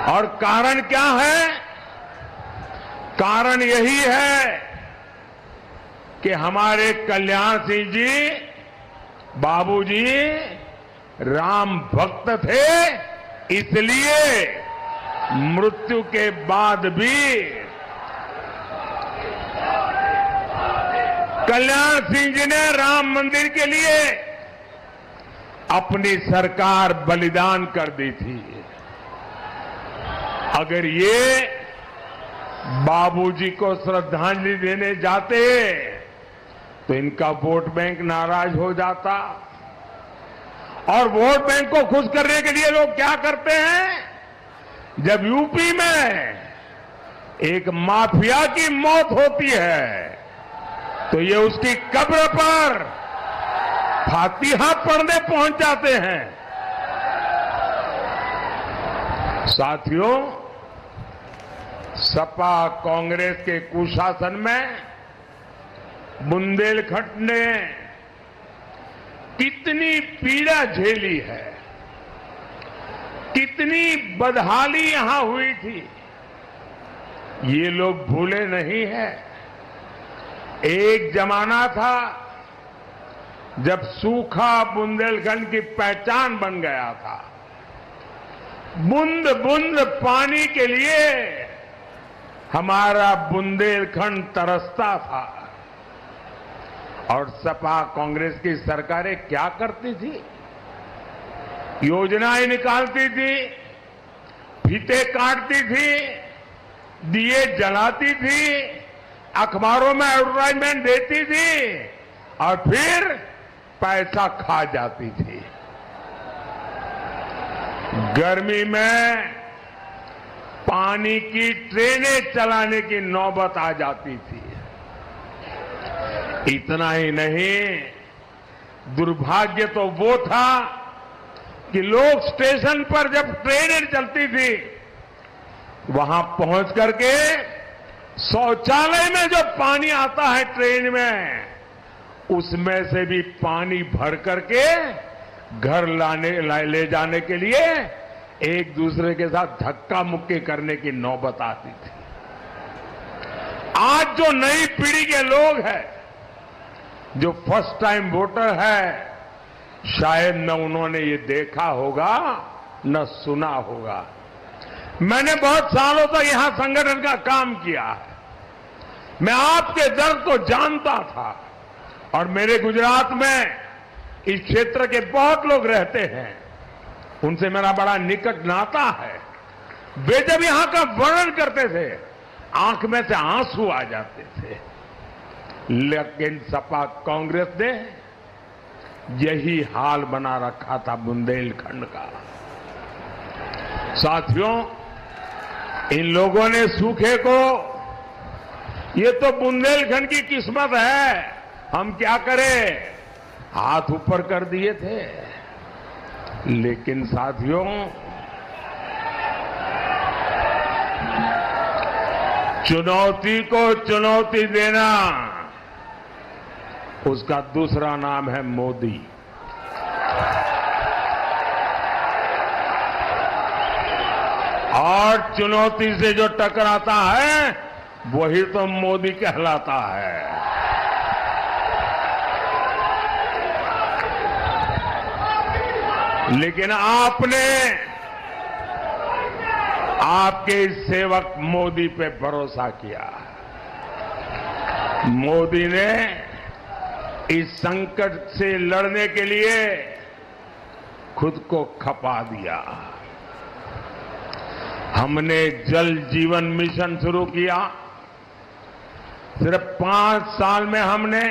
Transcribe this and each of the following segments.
और कारण क्या है? कारण यही है कि हमारे कल्याण सिंह जी बाबूजी राम भक्त थे, इसलिए मृत्यु के बाद भी कल्याण सिंह जी ने राम मंदिर के लिए अपनी सरकार बलिदान कर दी थी। अगर ये बाबूजी को श्रद्धांजलि देने जाते तो इनका वोट बैंक नाराज हो जाता। और वोट बैंक को खुश करने के लिए लोग क्या करते हैं? जब यूपी में एक माफिया की मौत होती है तो ये उसकी कब्र पर फातिहा पढ़ने पहुंच जाते हैं। साथियों, सपा कांग्रेस के कुशासन में बुंदेलखंड ने कितनी पीड़ा झेली है, कितनी बदहाली यहां हुई थी, ये लोग भूले नहीं हैं। एक जमाना था जब सूखा बुंदेलखंड की पहचान बन गया था। बूंद बूंद पानी के लिए हमारा बुंदेलखंड तरसता था। और सपा कांग्रेस की सरकारें क्या करती थी? योजनाएं निकालती थी, फीते काटती थी, दिए जलाती थी, अखबारों में एडवर्टाइजमेंट देती थी और फिर पैसा खा जाती थी। गर्मी में पानी की ट्रेनें चलाने की नौबत आ जाती थी। इतना ही नहीं, दुर्भाग्य तो वो था कि लोग स्टेशन पर जब ट्रेनें चलती थी वहां पहुंच करके शौचालय में जो पानी आता है ट्रेन में, उसमें से भी पानी भर करके घर ले जाने के लिए एक दूसरे के साथ धक्का मुक्की करने की नौबत आती थी। आज जो नई पीढ़ी के लोग हैं, जो फर्स्ट टाइम वोटर है, शायद न उन्होंने ये देखा होगा न सुना होगा। मैंने बहुत सालों तक यहां संगठन का काम किया है। मैं आपके दर्द को जानता था और मेरे गुजरात में इस क्षेत्र के बहुत लोग रहते हैं, उनसे मेरा बड़ा निकट नाता है। वे जब यहां का वर्णन करते थे, आंख में से आंसू आ जाते थे। लेकिन सपा कांग्रेस ने यही हाल बना रखा था बुंदेलखंड का। साथियों, इन लोगों ने सूखे को, ये तो बुंदेलखंड की किस्मत है, हम क्या करें, हाथ ऊपर कर दिए थे। लेकिन साथियों, चुनौती को चुनौती देना, उसका दूसरा नाम है मोदी। और चुनौती से जो टकराता है वही तो मोदी कहलाता है। लेकिन आपने आपके इस सेवक मोदी पे भरोसा किया। मोदी ने इस संकट से लड़ने के लिए खुद को खपा दिया। हमने जल जीवन मिशन शुरू किया। सिर्फ 5 साल में हमने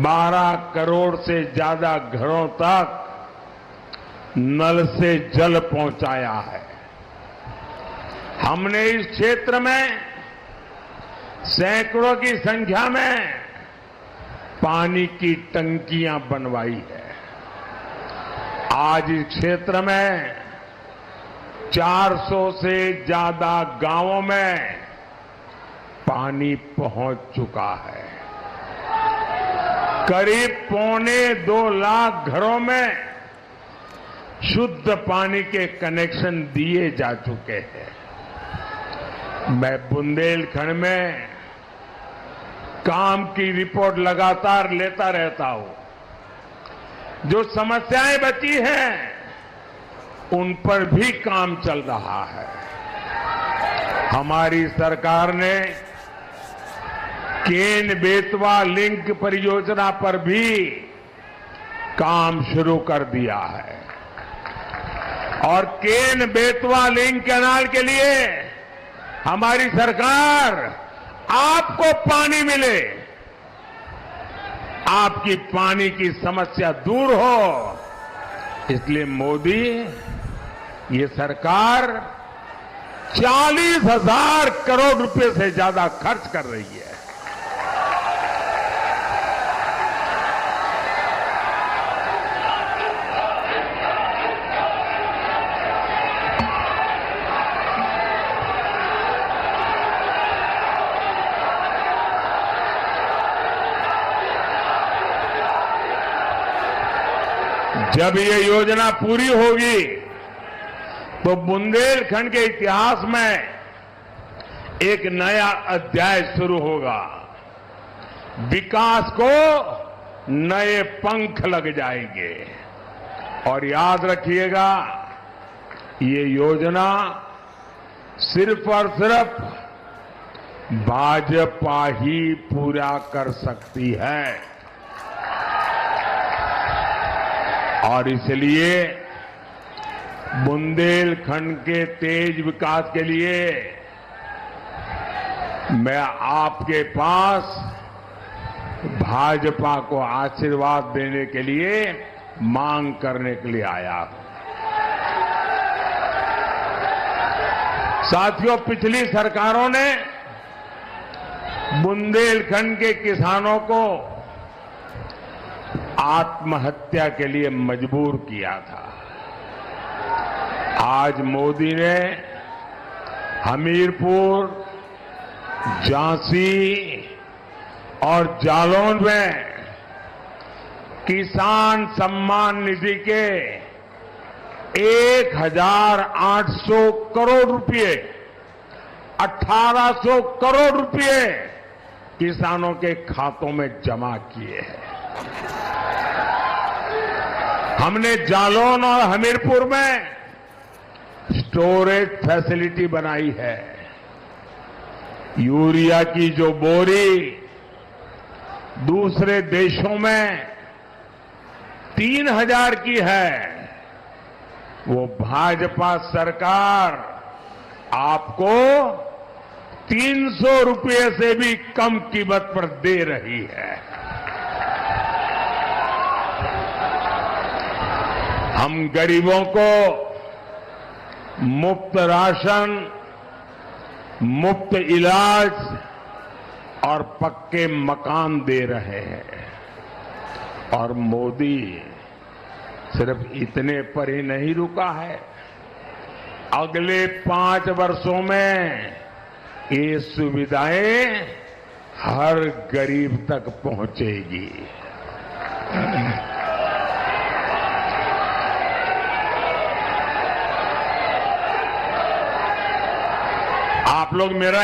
12 करोड़ से ज्यादा घरों तक नल से जल पहुंचाया है। हमने इस क्षेत्र में सैकड़ों की संख्या में पानी की टंकियां बनवाई है। आज इस क्षेत्र में 400 से ज्यादा गांवों में पानी पहुंच चुका है। करीब 1.25 लाख घरों में शुद्ध पानी के कनेक्शन दिए जा चुके हैं। मैं बुंदेलखंड में काम की रिपोर्ट लगातार लेता रहता हूं। जो समस्याएं बची हैं उन पर भी काम चल रहा है। हमारी सरकार ने केन बेतवा लिंक परियोजना पर भी काम शुरू कर दिया है और केन बेतवा लिंक कैनाल के लिए हमारी सरकार आपको पानी मिले, आपकी पानी की समस्या दूर हो, इसलिए मोदी ये सरकार 40,000 करोड़ रुपए से ज्यादा खर्च कर रही है। जब ये योजना पूरी होगी तो बुंदेलखंड के इतिहास में एक नया अध्याय शुरू होगा। विकास को नए पंख लग जाएंगे। और याद रखिएगा, ये योजना सिर्फ और सिर्फ भाजपा ही पूरा कर सकती है और इसलिए बुंदेलखंड के तेज विकास के लिए मैं आपके पास भाजपा को आशीर्वाद देने के लिए मांग करने के लिए आया हूं। साथियों, पिछली सरकारों ने बुंदेलखंड के किसानों को आत्महत्या के लिए मजबूर किया था। आज मोदी ने हमीरपुर, झांसी और जालौन में किसान सम्मान निधि के 1,800 करोड़ रुपए, 1,800 करोड़ रुपए किसानों के खातों में जमा किए हैं। हमने जालौन और हमीरपुर में स्टोरेज फैसिलिटी बनाई है। यूरिया की जो बोरी दूसरे देशों में 3,000 की है, वो भाजपा सरकार आपको 300 रुपये से भी कम कीमत पर दे रही है। हम गरीबों को मुफ्त राशन, मुफ्त इलाज और पक्के मकान दे रहे हैं। और मोदी सिर्फ इतने पर ही नहीं रुका है। अगले 5 वर्षों में ये सुविधाएं हर गरीब तक पहुंचेगी। आप लोग मेरा